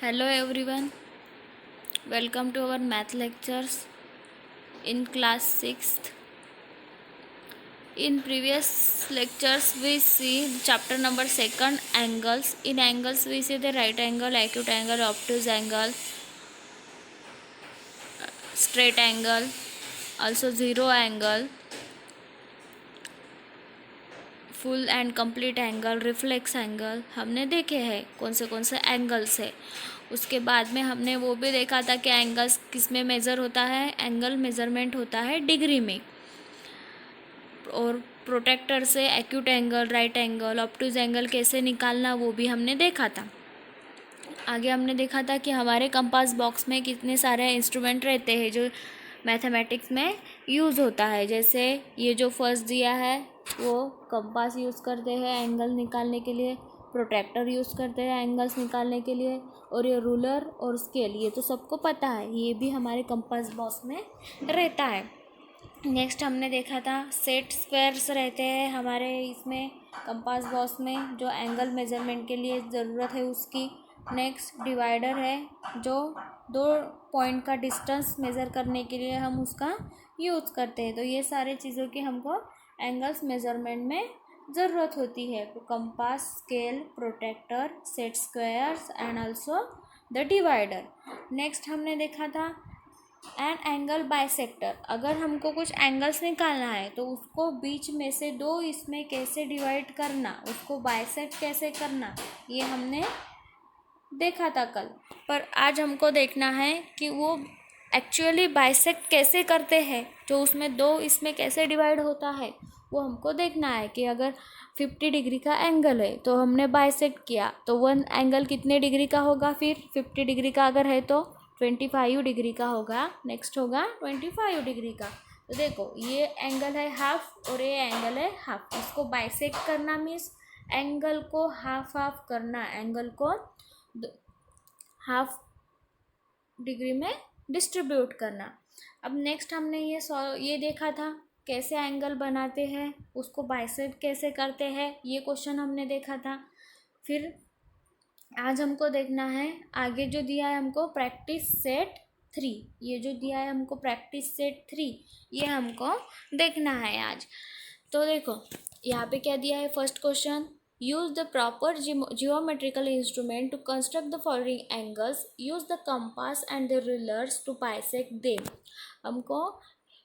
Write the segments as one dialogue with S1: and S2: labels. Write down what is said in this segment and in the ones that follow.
S1: Hello everyone, welcome to our math lectures in class 6th. In previous lectures we see chapter number 2nd, angles. In angles we see the right angle, acute angle, obtuse angle, straight angle, also zero angle, full and complete angle, reflex angle हमने देखे हैं कौन से angles है। उसके बाद में हमने वो भी देखा था कि एंगल्स किस में मेज़र होता है, एंगल मेज़रमेंट होता है डिग्री में। और प्रोटेक्टर से acute angle, right angle, obtuse angle कैसे निकालना वो भी हमने देखा था। आगे हमने देखा था कि हमारे कंपास बॉक्स में कितने सारे इंस्ट्रूमेंट रहते हैं जो मैथमेटिक्स में यूज़ होता है। जैसे ये जो फर्स्ट दिया है वो कंपास यूज़ करते हैं एंगल निकालने के लिए, प्रोट्रैक्टर यूज़ करते हैं एंगल्स निकालने के लिए, और ये रूलर और स्केल ये तो सबको पता है, ये भी हमारे कंपास बॉक्स में रहता है। नेक्स्ट हमने देखा था सेट स्क्वायर्स रहते हैं हमारे इसमें कंपास बॉक्स में जो एंगल मेज़रमेंट के लिए ज़रूरत है उसकी। नेक्स्ट डिवाइडर है जो दो पॉइंट का डिस्टेंस मेज़र करने के लिए हम उसका यूज़ करते हैं। तो ये सारे चीज़ों की हमको एंगल्स मेज़रमेंट में ज़रूरत होती है। तो compass, scale, protractor, set squares and also the divider. Next हमने देखा था एंड एंगल बाइसेक्टर। अगर हमको कुछ एंगल्स निकालना है तो उसको बीच में से दो इसमें कैसे डिवाइड करना, उसको बाइसेक्ट कैसे करना, ये हमने देखा था कल। पर आज हमको देखना है कि वो एक्चुअली बाइसेक्ट कैसे करते हैं, जो उसमें दो इसमें कैसे डिवाइड होता है वो हमको देखना है। कि अगर 50 डिग्री का एंगल है तो हमने बाइसेक्ट किया तो वन एंगल कितने डिग्री का होगा, फिर 50 डिग्री का अगर है तो 25 डिग्री का होगा, नेक्स्ट होगा 25 डिग्री का। तो देखो ये एंगल है हाफ और ये एंगल है हाफ। इसको बाइसेक्ट करना मीन्स एंगल को हाफ हाफ करना, एंगल को हाफ डिग्री में डिस्ट्रीब्यूट करना। अब नेक्स्ट हमने ये देखा था कैसे एंगल बनाते हैं, उसको बाइसेक्ट कैसे करते हैं, ये क्वेश्चन हमने देखा था। फिर आज हमको देखना है आगे जो दिया है हमको प्रैक्टिस सेट 3, ये जो दिया है हमको प्रैक्टिस सेट 3 ये हमको देखना है आज। तो देखो यहाँ पे क्या दिया है, first question, use the proper geometrical instrument to construct the following angles, use the compass and the rulers to bisect them. हमको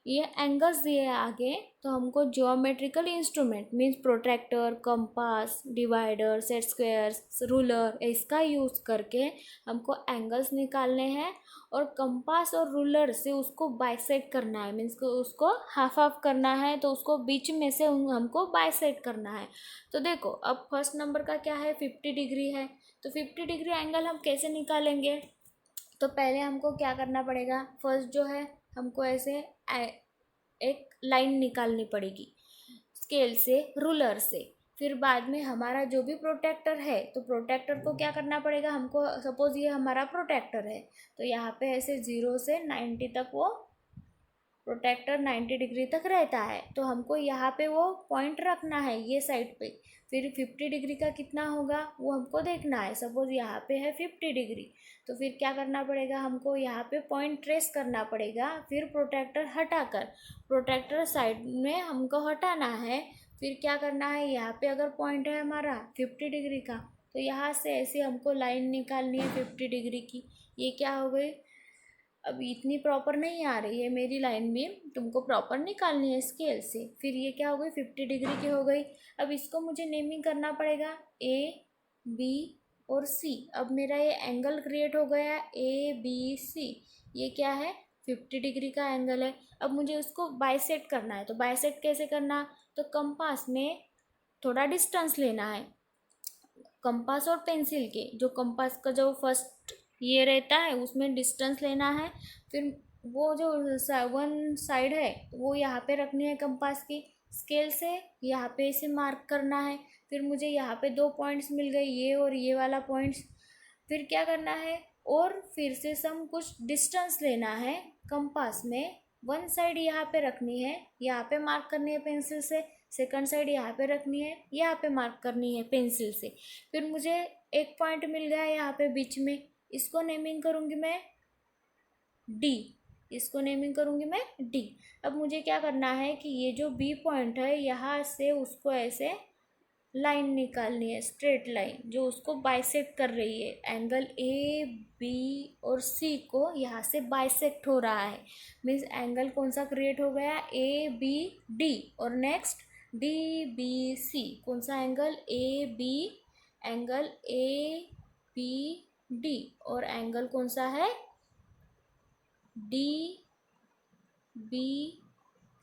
S1: ये एंगल्स दिए हैं आगे, तो हमको geometrical instrument means protractor, compass, divider, set squares, ruler इसका use करके हमको एंगल्स निकालने हैं और कंपास और रूलर से उसको बाइसेक्ट करना है, मीन्स उसको हाफ हाफ करना है, तो उसको बीच में से हमको बाइसेक्ट करना है। तो देखो अब फर्स्ट नंबर का क्या है, 50 डिग्री है। तो 50 डिग्री एंगल हम कैसे निकालेंगे, तो पहले हमको क्या करना पड़ेगा, फर्स्ट जो है हमको ऐसे एक लाइन निकालनी पड़ेगी स्केल से, रूलर से। फिर बाद में हमारा जो भी प्रोटेक्टर है तो प्रोटेक्टर को क्या करना पड़ेगा हमको, सपोज ये हमारा प्रोटेक्टर है तो यहाँ पे ऐसे 0 से 90 तक वो प्रोटेक्टर 90 डिग्री तक रहता है, तो हमको यहाँ पे वो पॉइंट रखना है ये साइड पे। फिर 50 डिग्री का कितना होगा वो हमको देखना है, सपोज यहाँ पे है 50 डिग्री, तो फिर क्या करना पड़ेगा हमको यहाँ पे पॉइंट ट्रेस करना पड़ेगा। फिर प्रोटेक्टर हटाकर प्रोटेक्टर साइड में हमको हटाना है। फिर क्या करना है, यहाँ पे अगर पॉइंट है हमारा 50 डिग्री का तो यहाँ से ऐसे हमको लाइन निकालनी है 50 डिग्री की। ये क्या हो गई, अब इतनी प्रॉपर नहीं आ रही है मेरी लाइन भी, तुमको प्रॉपर निकालनी है स्केल से। फिर ये क्या हो गई, 50 डिग्री की हो गई। अब इसको मुझे नेमिंग करना पड़ेगा ए, बी और सी। अब मेरा ये एंगल क्रिएट हो गया ए बी सी, ये क्या है 50 डिग्री का एंगल है। अब मुझे उसको बाइसेक्ट करना है, तो बाइसेक्ट कैसे करना, तो कंपास में थोड़ा डिस्टेंस लेना है, कंपास और पेंसिल के जो कंपास का जो फर्स्ट ये रहता है उसमें डिस्टेंस लेना है। फिर वो जो वन साइड है वो यहाँ पे रखनी है कंपास की, स्केल से यहाँ पे इसे मार्क करना है। फिर मुझे यहाँ पे दो पॉइंट्स मिल गए, ये और ये वाला पॉइंट्स। फिर क्या करना है, और फिर से सम कुछ डिस्टेंस लेना है कंपास में, वन साइड यहाँ पे रखनी है, यहाँ पे मार्क करनी है पेंसिल से, सेकंड साइड यहाँ पे रखनी है, यहाँ पे मार्क करनी है पेंसिल से। फिर मुझे एक पॉइंट मिल गया यहाँ पे बीच में, इसको नेमिंग करूँगी मैं डी, इसको नेमिंग करूँगी मैं डी। अब मुझे क्या करना है कि ये जो बी पॉइंट है यहाँ से उसको ऐसे लाइन निकालनी है, स्ट्रेट लाइन जो उसको बाइसेक्ट कर रही है। एंगल ए बी और सी को यहाँ से बाइसेक्ट हो रहा है, मीन्स एंगल कौन सा क्रिएट हो गया, ए बी डी। और नेक्स्ट डी बी सी, कौन सा angle, A B, angle A B D. और एंगल कौन सा है, डी बी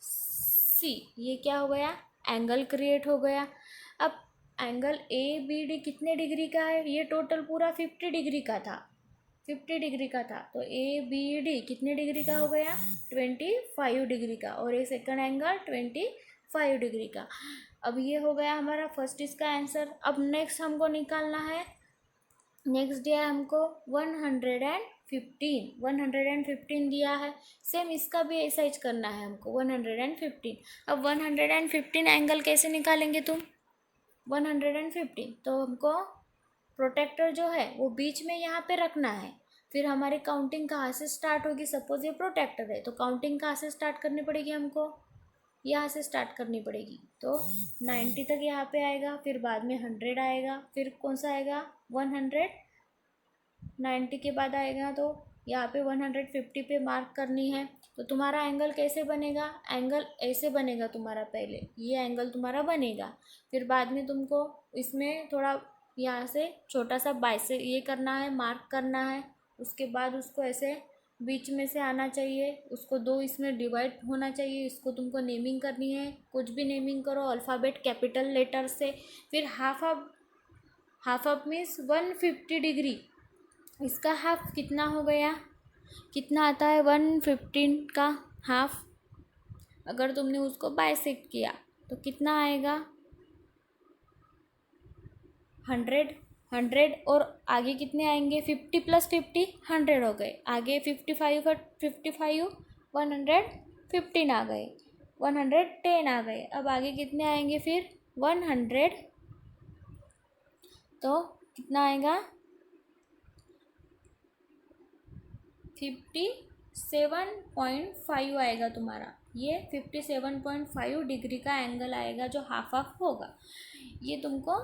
S1: सी। ये क्या हो गया, एंगल क्रिएट हो गया। अब एंगल ए बी डी कितने डिग्री का है, ये टोटल पूरा 50 डिग्री का था, 50 डिग्री का था। तो ए बी डी कितने डिग्री का हो गया, 25 डिग्री का। और ये सेकंड एंगल 25 डिग्री का। अब ये हो गया हमारा फर्स्ट इसका आंसर। अब नेक्स्ट हमको निकालना है, नेक्स्ट दिया है हमको 115 दिया है। सेम इसका भी ऐसा ही करना है हमको 115। अब 115 एंगल कैसे निकालेंगे तुम, 115 तो हमको प्रोटेक्टर जो है वो बीच में यहाँ पे रखना है। फिर हमारी काउंटिंग कहाँ से स्टार्ट होगी, सपोज ये प्रोटेक्टर है तो काउंटिंग कहाँ से स्टार्ट करनी पड़ेगी हमको, यहाँ से स्टार्ट करनी पड़ेगी। तो 90 तक यहाँ पे आएगा, फिर बाद में 100 आएगा, फिर कौन सा आएगा 100, 90 के बाद आएगा तो यहाँ पे 150 पे मार्क करनी है। तो तुम्हारा एंगल कैसे बनेगा, एंगल ऐसे बनेगा तुम्हारा, पहले ये एंगल तुम्हारा बनेगा, फिर बाद में तुमको इसमें थोड़ा यहाँ से छोटा सा बाइसे ये करना है, मार्क करना है। उसके बाद उसको ऐसे बीच में से आना चाहिए, उसको दो इसमें डिवाइड होना चाहिए। इसको तुमको नेमिंग करनी है, कुछ भी नेमिंग करो, अल्फ़ाबेट कैपिटल लेटर से। फिर हाफ अप मीन्स 150 डिग्री, इसका हाफ कितना हो गया, कितना आता है 115 का हाफ। अगर तुमने उसको बाइसेक्ट किया तो कितना आएगा 100 और आगे कितने आएंगे 50 + 50 100 हो गए। आगे 55 और 55 115 आ गए, 110 आ गए। अब आगे कितने आएंगे फिर 100, तो कितना आएगा 57.5 आएगा तुम्हारा। ये 57.5 डिग्री का एंगल आएगा जो हाफ होगा। ये तुमको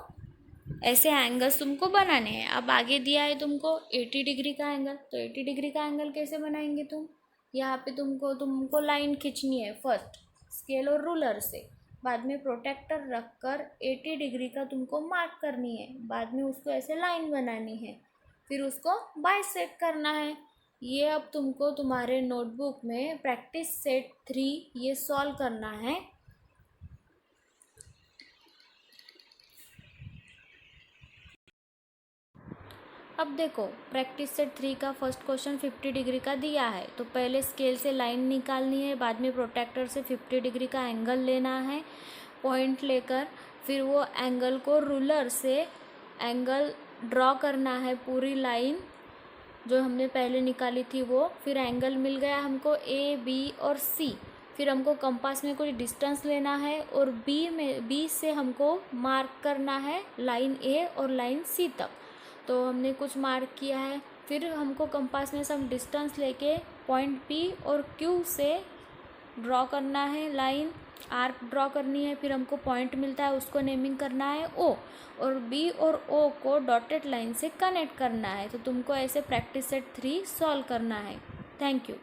S1: ऐसे एंगल्स तुमको बनाने हैं। अब आगे दिया है तुमको 80 डिग्री का एंगल, तो 80 डिग्री का एंगल कैसे बनाएंगे तुम, यहाँ पे तुमको लाइन खींचनी है फर्स्ट स्केल और रूलर से, बाद में प्रोटेक्टर रखकर 80 डिग्री का तुमको मार्क करनी है, बाद में उसको ऐसे लाइन बनानी है, फिर उसको बाइसेक्ट करना है। ये अब तुमको तुम्हारे नोटबुक में प्रैक्टिस सेट 3 ये सॉल्व करना है। अब देखो प्रैक्टिस सेट 3 का फर्स्ट क्वेश्चन 50 डिग्री का दिया है, तो पहले स्केल से लाइन निकालनी है, बाद में प्रोटेक्टर से 50 डिग्री का एंगल लेना है पॉइंट लेकर, फिर वो एंगल को रूलर से एंगल ड्रॉ करना है, पूरी लाइन जो हमने पहले निकाली थी वो। फिर एंगल मिल गया हमको ए बी और सी, फिर हमको कंपास में कुछ डिस्टेंस लेना है और बी से हमको मार्क करना है लाइन ए और लाइन सी तक। तो हमने कुछ मार्क किया है, फिर हमको कंपास में सम डिस्टेंस लेके पॉइंट पी और क्यू से ड्रॉ करना है लाइन, आर्क ड्रॉ करनी है। फिर हमको पॉइंट मिलता है उसको नेमिंग करना है ओ, और बी और ओ को डॉटेड लाइन से कनेक्ट करना है। तो तुमको ऐसे प्रैक्टिस सेट 3 सॉल्व करना है। Thank you.